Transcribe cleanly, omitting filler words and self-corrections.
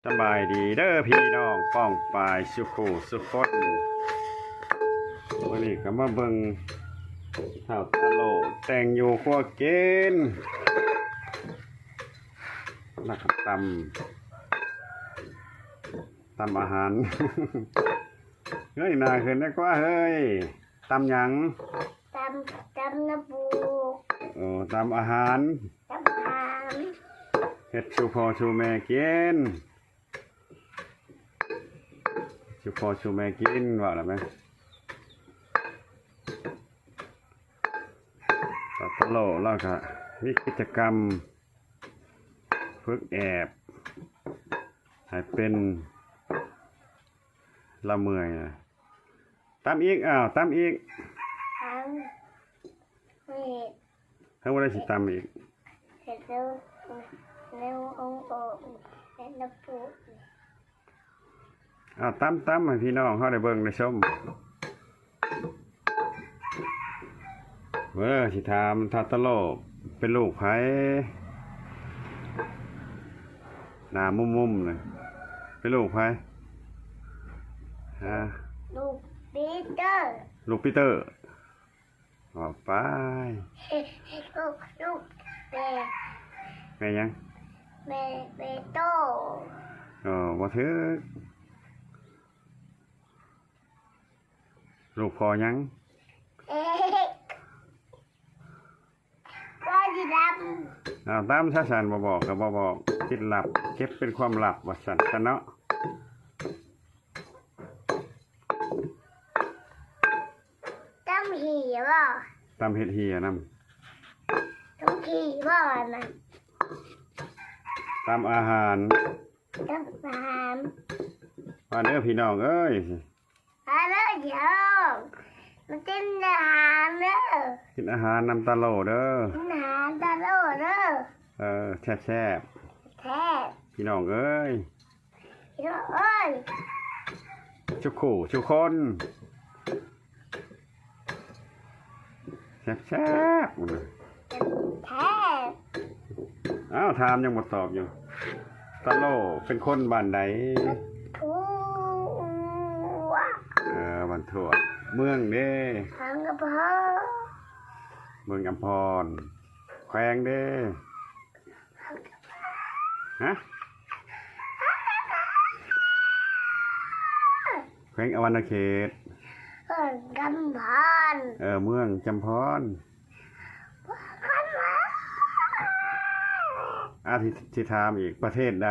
สบายดีเด้อพี่น้องป้องปายสุขสุขคนวันนี้ก็มาเบิ่งข้าวตะโลแต่งอยู่ครัวเกณฑ์แล้วก็ตำอาหาร เฮ้ยน่าขึ้นได้กว่าเฮ้ยตำหยังตำน้ำปูตำอาหารตำหาม เฮ็ดชูพ่อชูแม่กินชูพ่อชูแม่กินว่าแล้วไหมตะโลแล้วก็มีกิจกรรมฝึกแอบให้เป็นละเมื่อยนะตำอีกตำอีกทำเห็ดทั้งวันได้สิตำอีกเห็ดเร็วองโอ่งเห็ดน้ำปูตำให้พี่น้องเขาได้เบิ่งได้ชมสิถามทัตโลเป็นลูกไผหน้ามุมๆเลยเป็นลูกไผลูกปีเตอร์ลูกปีเตอร์ไปลูกแม่ยังแม่โตบ่ถือลูกพอยังก็จะดตามชาชันบ่บอกก็บ่บอกคิดลับเก็บเป็นความลับว่าซั่นซะเนาะตำหีบ่ตำเฮ็ดเหียนำตำหีบ่มันตำอาหารตำหาม ว่าเด้อพี่น้องเอ้ยอะไรเดี๋ยวมันกินอาหารเด้อกินอาหารนำตะโลเด้อกินอาหารตะโลเด้อแซ่บแท้พี่น้องเอ้ยพี่น้องเอ้ยชุกคู่ชุกคนแซ่บแท้ถามยังบ่ตอบอยู่ตะโลเป็นคนบ้านใดทั่วบ้านทั่วเมืองเด้ทางกระเพาะเมืองอัมพรแขวงเด้ฮะแขวงอวรรณเขตจำพรเมืองจำพรที่ถามอีกประเทศใด